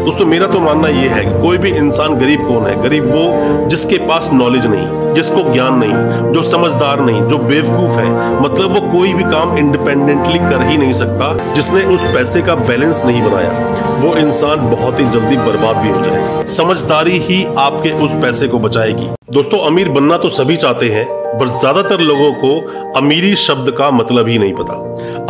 दोस्तों मेरा तो मानना यह है कि कोई भी इंसान गरीब कौन है? गरीब वो जिसके पास नॉलेज नहीं, जिसको ज्ञान नहीं, जो समझदार नहीं, जो बेवकूफ है, मतलब वो कोई भी काम इंडिपेंडेंटली कर ही नहीं सकता, जिसने उस पैसे का बैलेंस नहीं बनाया, वो इंसान बहुत ही जल्दी बर्बाद भी हो जाएगा। समझदारी ही आपके उस पैसे को बचाएगी। दोस्तों अमीर बनना तो सभी चाहते हैं, पर ज्यादातर लोगों को अमीरी शब्द का मतलब ही नहीं पता।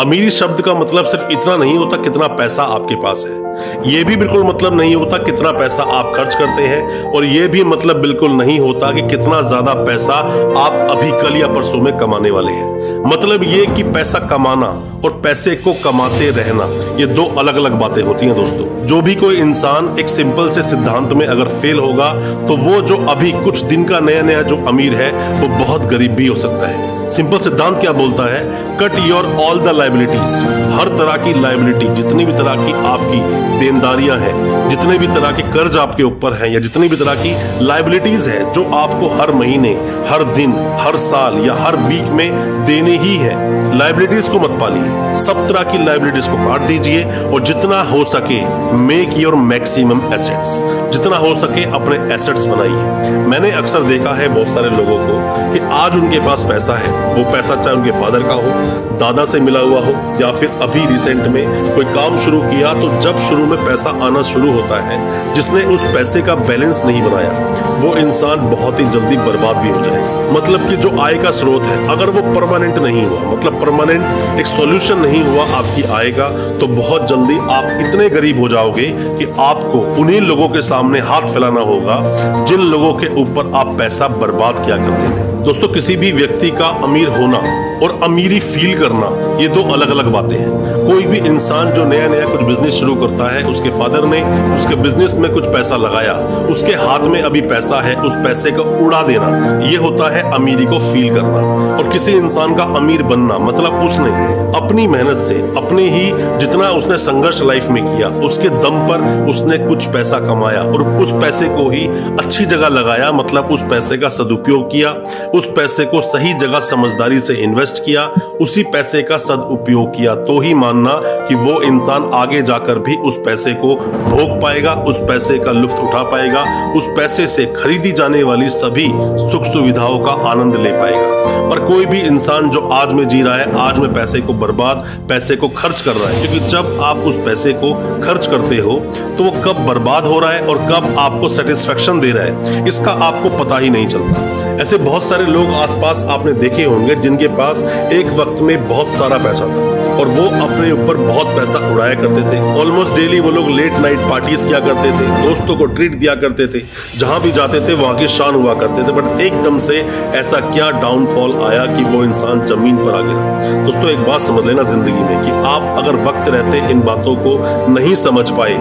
अमीरी शब्द का मतलब सिर्फ इतना नहीं होता कितना पैसा आपके पास है, यह भी बिल्कुल मतलब नहीं होता कितना पैसा आप खर्च करते हैं, और यह भी मतलब बिल्कुल नहीं होता कि कितना ज्यादा पैसा आप अभी कल या परसों में कमाने वाले हैं। मतलब ये कि पैसा कमाना और पैसे को कमाते रहना ये दो अलग अलग बातें होती हैं। दोस्तों जो भी कोई इंसान एक सिंपल से सिद्धांत में अगर फेल होगा तो वो जो अभी कुछ दिन का नया नया जो अमीर है वो बहुत गरीब भी हो सकता है। सिंपल सिद्धांत क्या बोलता है? Cut your all the liabilities. हर तरह की लायबिलिटी, जितनी भी तरह की आपकी देनदारियां हैं, जितने भी तरह के कर्ज आपके ऊपर हैं, या जितनी भी तरह की लायबिलिटीज है जो आपको हर महीने, हर दिन, हर साल या हर वीक में देने ही है, लायबिलिटीज को मत पालिए। सब तरह की लायबिलिटीज को काट दीजिए और जितना हो सके मेक योर मैक्सिमम एसेट्स, जितना हो सके अपने एसेट्स बनाइए। मैंने अक्सर देखा है बहुत सारे लोगों को कि आज उनके पास पैसा है, वो पैसा चाहे उनके फादर का हो, दादा से मिला हुआ हो, या फिर अभी रिसेंट में कोई काम शुरू किया तो जब शुरू में पैसा आना शुरू होता है, जिसने उस पैसे का बैलेंस नहीं बनाया वो इंसान बहुत ही जल्दी बर्बाद भी हो जाएगा। मतलब कि जो आय का स्रोत है अगर वो परमानेंट नहीं हुआ, मतलब परमानेंट एक सॉल्यूशन नहीं हुआ आपकी आय का, तो बहुत जल्दी आप इतने गरीब हो जाओगे कि आपको उन्हीं लोगों के सामने हाथ फैलाना होगा जिन लोगों के ऊपर आप पैसा बर्बाद किया करते थे। दोस्तों किसी भी व्यक्ति का अमीर होना और अमीरी फील करना ये दो अलग अलग बातें हैं। कोई भी इंसान जो नया नया कुछ बिजनेस शुरू करता है, उसके फादर ने उसके बिजनेस में कुछ पैसा लगाया, उसके हाथ में अभी पैसा है, उस पैसे को उड़ा देना, ये होता है अमीरी को फील करना। और किसी इंसान का अमीर बनना मतलब उसने अपनी मेहनत से, अपने ही जितना उसने संघर्ष लाइफ में किया उसके दम पर उसने कुछ पैसा कमाया और उस पैसे को ही अच्छी जगह लगाया, मतलब उस पैसे का सदुपयोग किया, उस पैसे को सही जगह समझदारी से इन्वेस्ट किया, उसी पैसे का सदुपयोग किया, तो ही मानना कि वो इंसान आगे जाकर भी उस पैसे को भोग पाएगा, उस पैसे का लुत्फ उठा पाएगा, उस पैसे से खरीदी जाने वाली सभी सुख सुविधाओं का आनंद ले पाएगा। पर कोई भी इंसान जो आज में जी रहा है, आज में पैसे को बर्बाद, पैसे को खर्च कर रहा है, क्योंकि जब आप उस पैसे को खर्च करते हो तो वो कब बर्बाद हो रहा है और कब आपको सेटिस्फेक्शन दे रहा है इसका आपको पता ही नहीं चलता। ऐसे बहुत सारे लोग आसपास आपने देखे होंगे जिनके पास एक वक्त में बहुत सारा पैसा था और वो अपने ऊपर बहुत पैसा उड़ाया करते थे। ऑलमोस्ट डेली वो लोग लेट नाइट पार्टीज किया करते थे, दोस्तों को ट्रीट दिया करते थे, जहां भी जाते थे वहां की शान हुआ करते थे। बट एकदम से ऐसा क्या डाउनफॉल आया कि वो इंसान जमीन पर आ गिरा। दोस्तों एक बात समझ लेना जिंदगी में कि आप अगर वक्त रहते इन बातों को नहीं समझ पाए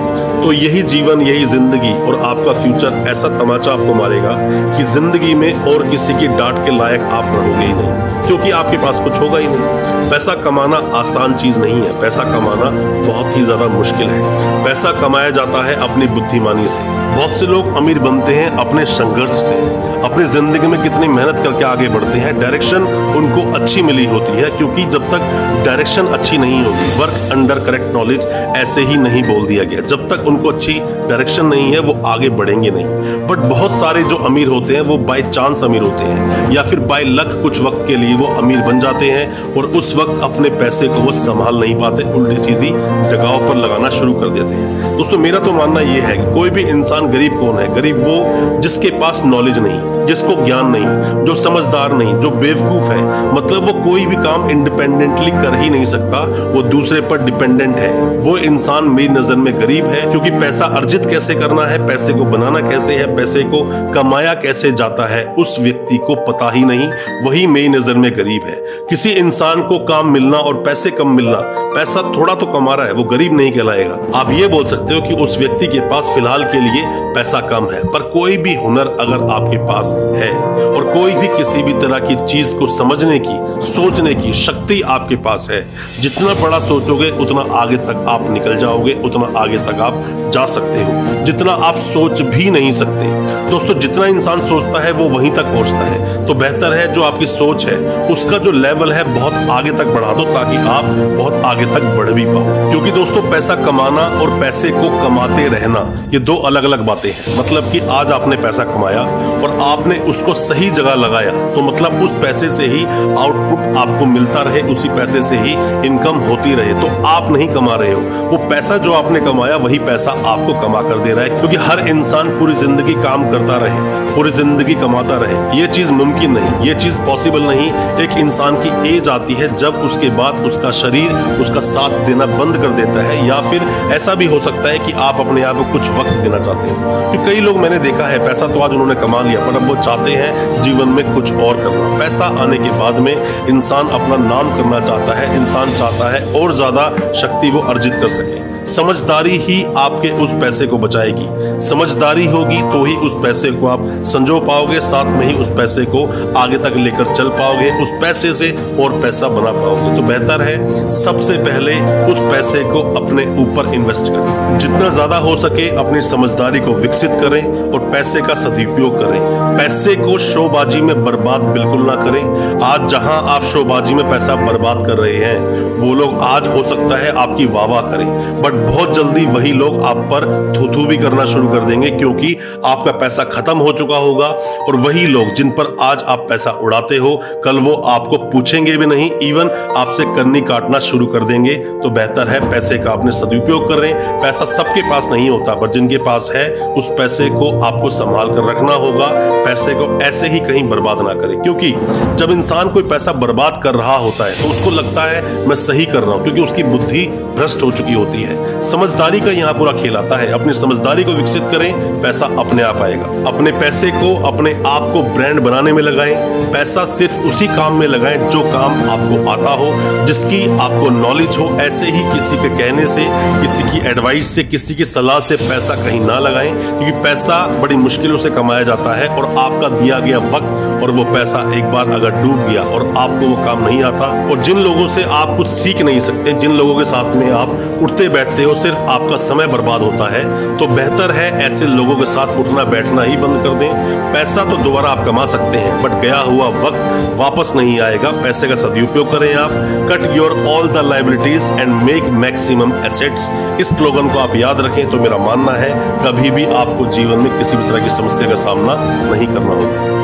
तो यही जीवन, यही जिंदगी और आपका फ्यूचर ऐसा तमाचा आपको मारेगा कि जिंदगी में और किसी की डांट के लायक आप रहोगे ही नहीं, क्योंकि आपके पास कुछ होगा ही नहीं। पैसा कमाना आसान चीज नहीं है, पैसा कमाना बहुत ही ज्यादा मुश्किल है। पैसा कमाया जाता है अपनी बुद्धिमानी से। बहुत से लोग अमीर बनते हैं अपने संघर्ष से, अपनी जिंदगी में कितनी मेहनत करके आगे बढ़ते हैं। डायरेक्शन उनको अच्छी मिली होती है, क्योंकि जब तक डायरेक्शन अच्छी नहीं होगी, वर्क अंडर करेक्ट नॉलेज ऐसे ही नहीं बोल दिया गया, जब तक उनको अच्छी डायरेक्शन नहीं है वो आगे बढ़ेंगे नहीं। बट बहुत सारे जो अमीर होते हैं वो बाय चांस अमीर होते हैं या फिर बाय लक कुछ वक्त के लिए वो अमीर बन जाते हैं और उस वक्त अपने पैसे को वो संभाल नहीं पाते, उल्टी सीधी जगहों पर लगाना शुरू कर देते हैं। दोस्तों मेरा तो मानना यह है कि कोई भी इंसान गरीब कौन है? गरीब वो जिसके पास नॉलेज नहीं, जिसको ज्ञान नहीं, जो समझदार नहीं, जो बेवकूफ है, मतलब वो कोई भी काम इंडिपेंडेंटली कर ही नहीं सकता, वो दूसरे पर डिपेंडेंट है। वो इंसान मेरी नजर में गरीब है, क्योंकि पैसा अर्जित कैसे करना है, पैसे को बनाना कैसे है, पैसे को कमाया कैसे जाता है, उस व्यक्ति को पता ही नहीं, वही मेरी नजर में गरीब है। किसी इंसान को काम मिलना और पैसे कम मिलना, पैसा थोड़ा तो कमा रहा है, वो गरीब नहीं कहलाएगा। आप ये बोल सकते हो कि उस व्यक्ति के पास फिलहाल के लिए पैसा कम है, पर कोई भी हुनर अगर आपके पास है और कोई भी किसी भी तरह की चीज को समझने की, सोचने की शक्ति आपके पास है, जितना बड़ा सोचोगे उतना आगे तक आप निकल जाओगे, उतना आगे तक आप जा सकते हो, जितना आप सोच भी नहीं सकते। दोस्तों जितना इंसान सोचता है वो वहीं तक पहुंचता है, तो बेहतर है जो आपकी सोच है उसका जो लेवल है बहुत आगे तक बढ़ा दो ताकि आप बहुत आगे तक बढ़ भी पाओ। क्योंकि दोस्तों पैसा कमाना और पैसे को कमाते रहना ये दो अलग अलग बातें हैं। मतलब कि आज आपने पैसा कमाया और आपने उसको सही जगह लगाया तो मतलब उस पैसे से ही आउटपुट आपको मिलता रहे, उसी पैसे से ही इनकम होती रहे, तो आप नहीं कमा रहे हो, वो पैसा जो आपने कमाया वही पैसा आपको कमा कर दे रहा है। क्योंकि हर इंसान पूरी जिंदगी काम करता रहे, पूरी जिंदगी कमाता रहे, ये चीज मुमकिन नहीं, ये चीज पॉसिबल नहीं। एक इंसान की एज आती है जब उसके बाद उसका शरीर उसका साथ देना बंद कर देता है, या फिर ऐसा भी हो सकता है कि आप अपने आप को कुछ वक्त देना चाहते हो। क्योंकि कई लोग मैंने देखा है पैसा तो आज उन्होंने कमा लिया पर अब वो चाहते हैं जीवन में कुछ और करना। पैसा आने के बाद में इंसान अपना नाम करना चाहता है, इंसान चाहता है और ज्यादा शक्ति वो अर्जित कर सके। समझदारी ही आपके उस पैसे को बचाएगी, समझदारी होगी तो ही उस पैसे को आप संजो पाओगे, साथ में ही उस पैसे को आगे तक लेकर चल पाओगे, उस पैसे से और पैसा बना पाओगे। तो बेहतर है सबसे पहले उस पैसे को अपने ऊपर इन्वेस्ट करें, जितना ज्यादा हो सके अपनी समझदारी को विकसित करें और पैसे का सदुपयोग करें। पैसे को शोबाजी में बर्बाद बिल्कुल ना करें। आज जहां आप शोबाजी में पैसा बर्बाद कर रहे हैं वो लोग आज हो सकता है आपकी वाह करें, बट बहुत जल्दी वही लोग आप पर थू-थू भी करना शुरू कर देंगे, क्योंकि आपका पैसा खत्म हो चुका होगा। और वही लोग जिन पर आज आप पैसा उड़ाते हो कल वो आपको पूछेंगे भी नहीं, इवन आपसे करनी काटना शुरू कर देंगे। तो बेहतर है पैसे का अपने सदुपयोग करें। पैसा सबके पास नहीं होता, पर जिनके पास है उस पैसे को आपको संभाल कर रखना होगा। पैसे को ऐसे ही कहीं बर्बाद ना करें, क्योंकि जब इंसान कोई पैसा बर्बाद कर रहा होता है तो उसको लगता है मैं सही कर रहा हूं, क्योंकि उसकी बुद्धि भ्रष्ट हो चुकी होती है। समझदारी का यहाँ पूरा खेल आता है। अपनी समझदारी को विकसित करें, पैसा अपने आप आएगा। अपने पैसे को अपने आप को ब्रांड बनाने में लगाएं। पैसा सिर्फ उसी काम में लगाएं जो काम आपको आता हो, जिसकी आपको नॉलेज हो। ऐसे ही किसी के कहने से, किसी की एडवाइस से, किसी की सलाह से पैसा कहीं ना लगाएं, क्योंकि पैसा बड़ी मुश्किलों से कमाया जाता है और आपका दिया गया वक्त और वो पैसा एक बार अगर डूब गया और आपको वो काम नहीं आता, और जिन लोगों से आप कुछ सीख नहीं सकते, जिन लोगों के साथ में आप उठते बैठते हो सिर्फ आपका समय बर्बाद होता है, तो बेहतर है ऐसे लोगों के साथ उठना बैठना ही बंद कर दें। पैसा तो दोबारा आप कमा सकते हैं बट गया हुआ वक्त वापस नहीं आएगा। पैसे का सदुपयोग करें आप। Cut your all the liabilities and make maximum assets. इस स्लोगन को आप याद रखें तो मेरा मानना है कभी भी आपको जीवन में किसी भी तरह की समस्या का सामना नहीं करना होगा।